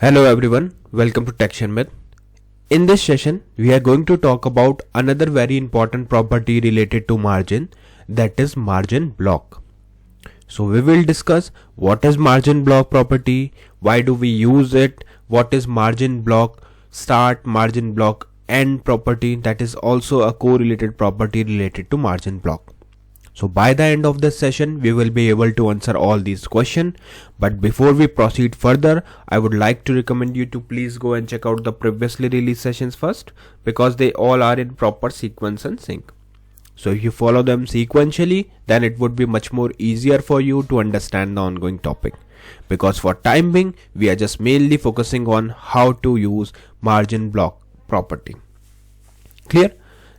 Hello everyone, welcome to Sharmit. In this session, we are going to talk about another very important property related to margin, that is margin block. So we will discuss what is margin block property, why do we use it, what is margin block start, margin block end property, that is also a correlated property related to margin block. So by the end of this session, we will be able to answer all these questions. But before we proceed further, I would like to recommend you to please go and check out the previously released sessions first, because they all are in proper sequence and sync. So if you follow them sequentially, then it would be much more easier for you to understand the ongoing topic. Because for time being, we are just mainly focusing on how to use margin block property. Clear?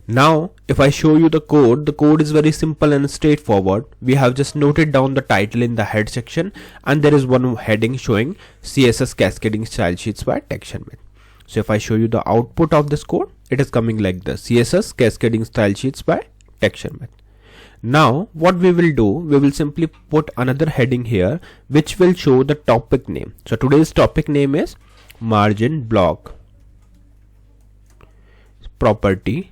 Now, if I show you the code is very simple and straightforward. We have just noted down the title in the head section, and there is one heading showing CSS Cascading Style Sheets by Sharmit. So if I show you the output of this code, it is coming like this: CSS Cascading Style Sheets by Sharmit. Now, what we will do, we will simply put another heading here, which will show the topic name. So today's topic name is margin block property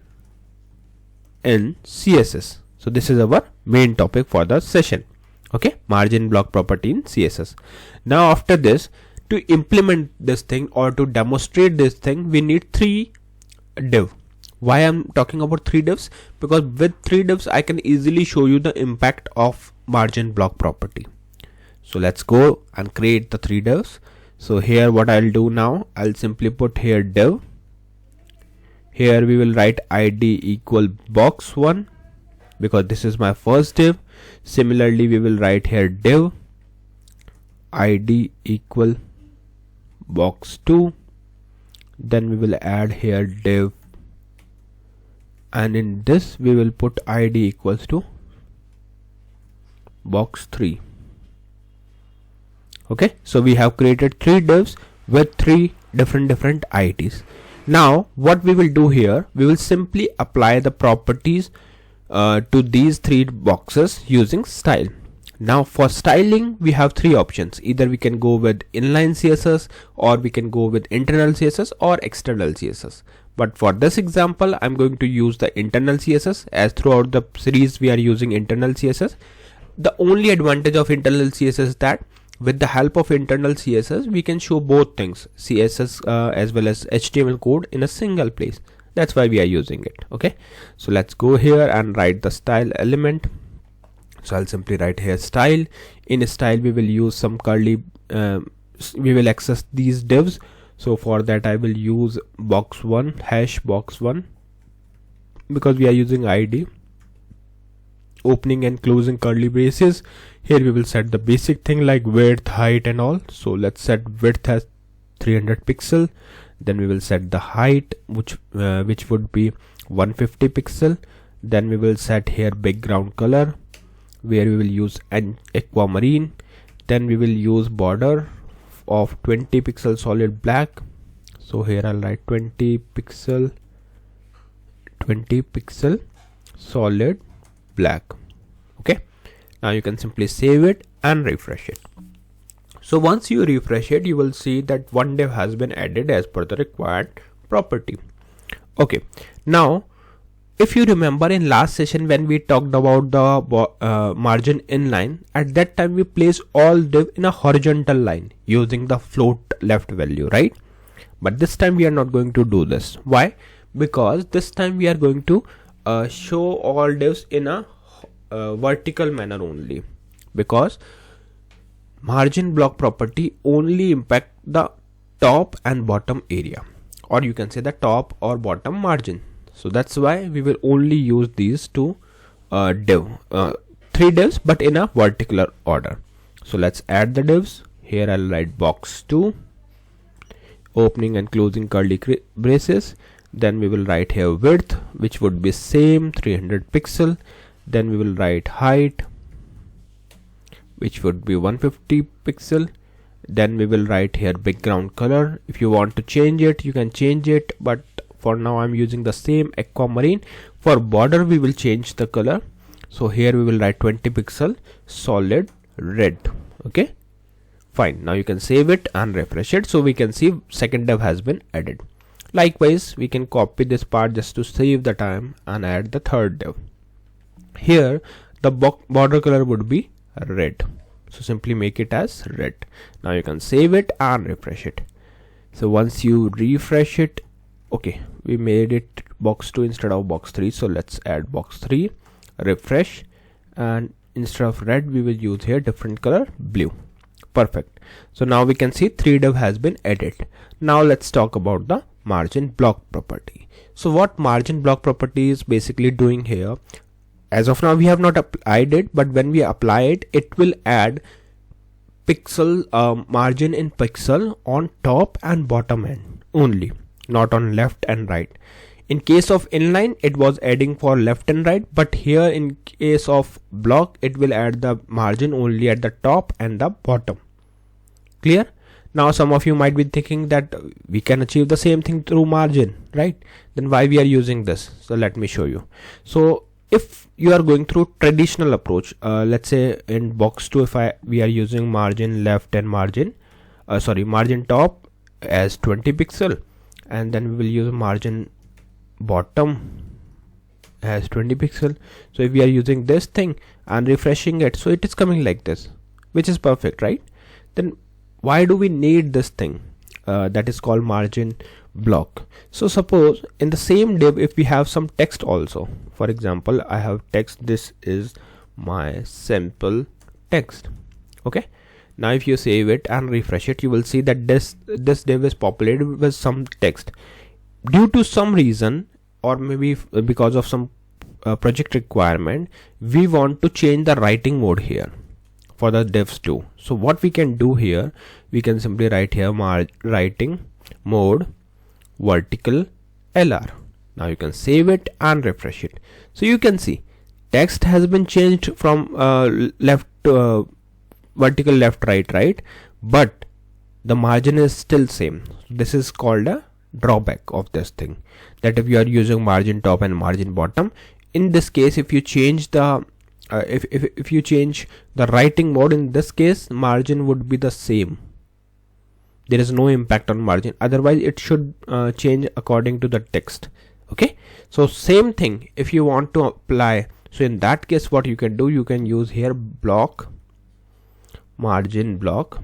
in CSS. So this is our main topic for the session. Okay, margin block property in CSS. Now after this, to implement this thing or to demonstrate this thing, we need 3 div. Why I'm talking about 3 divs? Because with 3 divs I can easily show you the impact of margin block property. So let's go and create the 3 divs. So here what I'll do now, I'll simply put here div. Here we will write id equal box1, because this is my first div. Similarly, we will write here div id equal box2. Then we will add here div, and in this we will put id equals to box3. Okay, so we have created 3 divs with 3 different IDs. Now what we will do here, we will simply apply the properties to these 3 boxes using style. Now for styling, we have 3 options. Either we can go with inline CSS, or we can go with internal CSS or external CSS. But for this example, I'm going to use the internal CSS, as throughout the series we are using internal CSS. The only advantage of internal CSS is that with the help of internal CSS, we can show both things, CSS as well as HTML code in a single place. That's why we are using it. Okay, so let's go here and write the style element. So I'll simply write here style. In style, we will use some curly, we will access these divs. So for that, I will use box1 hash box1, because we are using ID, opening and closing curly braces. Here we will set the basic thing like width, height and all. So let's set width as 300 pixel. Then we will set the height, which would be 150 pixel. Then we will set here background color, where we will use an aquamarine. Then we will use border of 20 pixel solid black. So here I'll write 20 pixel solid black. Okay, now you can simply save it and refresh it. So once you refresh it, you will see that one div has been added as per the required property. Okay, now if you remember in last session when we talked about the margin inline, at that time we placed all div in a horizontal line using the float left value, right? But this time we are not going to do this. Why? Because this time we are going to show all divs in a vertical manner only, because margin block property only impact the top and bottom area, or you can say the top or bottom margin. So that's why we will only use these 2 3 divs, but in a vertical order. So let's add the divs. Here I'll write box2, opening and closing curly braces. Then we will write here width, which would be same 300 pixel. Then we will write height, which would be 150 pixel. Then we will write here background color. If you want to change it, you can change it, but for now I'm using the same aquamarine. For border, we will change the color. So here we will write 20 pixel solid red. Okay, Fine. Now you can save it and refresh it. So we can see second div has been added. Likewise, we can copy this part just to save the time and add the third div. Here the border color would be red. So simply make it as red. Now you can save it and refresh it. So once you refresh it, okay, we made it box 2 instead of box 3. So let's add box 3, refresh, and instead of red we will use here different color, blue. Perfect. So now we can see 3 div has been added. Now let's talk about the margin block property. So what margin block property is basically doing here, as of now we have not applied it, but when we apply it, it will add pixel margin in pixel on top and bottom end only, not on left and right. In case of inline, it was adding for left and right, but here in case of block, it will add the margin only at the top and the bottom. Clear? Now some of you might be thinking that we can achieve the same thing through margin, right? Then why we are using this? So let me show you. So if you are going through traditional approach, let's say in box 2, if we are using margin left and margin top as 20 pixel, and then we will use margin bottom as 20 pixel. So if we are using this thing and refreshing it, so it is coming like this, which is perfect, right? Then why do we need this thing that is called margin block? So suppose in the same div, if we have some text also, for example, I have text, this is my simple text. Okay, now if you save it and refresh it, you will see that this div is populated with some text. Due to some reason, or maybe because of some project requirement, we want to change the writing mode here for the divs too. So what we can do here, we can simply write here writing mode vertical LR. Now you can save it and refresh it. So you can see text has been changed from left vertical left right, but the margin is still same. This is called a drawback of this thing, that if you are using margin top and margin bottom, in this case if you change the if you change the writing mode, in this case margin would be the same. There is no impact on margin, otherwise it should change according to the text. Okay, so same thing if you want to apply. So in that case what you can do, you can use here block margin block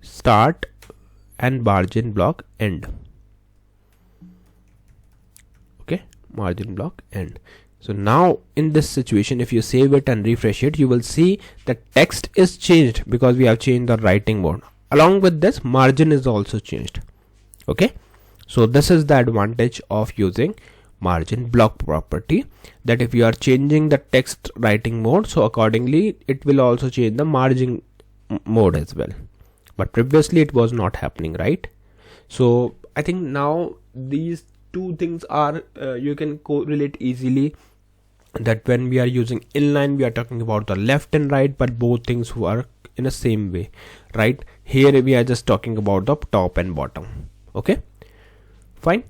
start and margin block end. Okay, margin block end. So now in this situation, if you save it and refresh it, you will see the text is changed because we have changed the writing mode. Along with this, margin is also changed. Okay, so this is the advantage of using margin block property, that if you are changing the text writing mode, so accordingly it will also change the margin mode as well. But previously it was not happening, right? So I think now these two things are you can correlate easily, that when we are using inline, we are talking about the left and right, but both things work in the same way, right? Here we are just talking about the top and bottom. Okay, fine.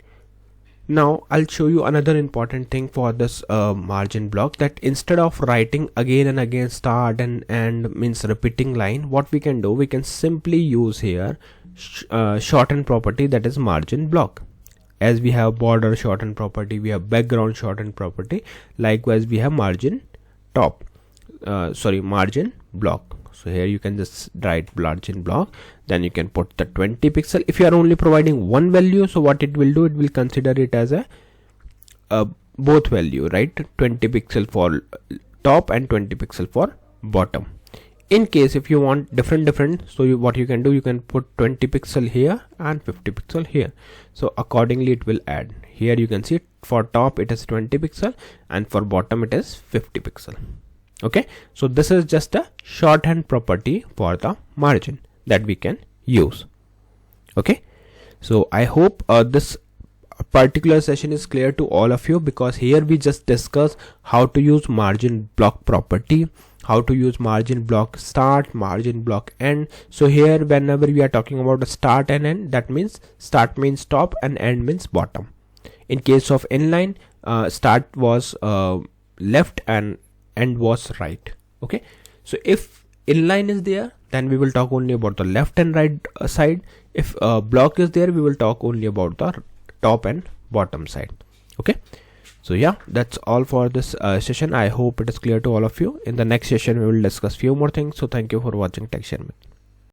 Now I'll show you another important thing for this margin block, that instead of writing again and again start and end means repeating line, what we can do, we can simply use here shorthand property, that is margin block. As we have border shorthand property, we have background shorthand property, likewise we have margin top margin block. So here you can just write margin block, then you can put the 20 pixel. If you are only providing one value, so what it will do, it will consider it as a both value, right? 20 pixel for top and 20 pixel for bottom. In case if you want different, so what you can do, you can put 20 pixel here and 50 pixel here. So accordingly it will add. Here you can see for top it is 20 pixel and for bottom it is 50 pixel. Okay, so this is just a shorthand property for the margin that we can use. Okay, so I hope this particular session is clear to all of you, because here we just discuss how to use margin block property, how to use margin block start, margin block end. So here whenever we are talking about a start and end, that means start means top and end means bottom. In case of inline, start was left and end was right. Okay, so if inline is there, then we will talk only about the left and right side. If block is there, we will talk only about the top and bottom side. Okay, so yeah, that's all for this session. I hope it is clear to all of you. In the next session we will discuss few more things. So thank you for watching Tech Sharmit.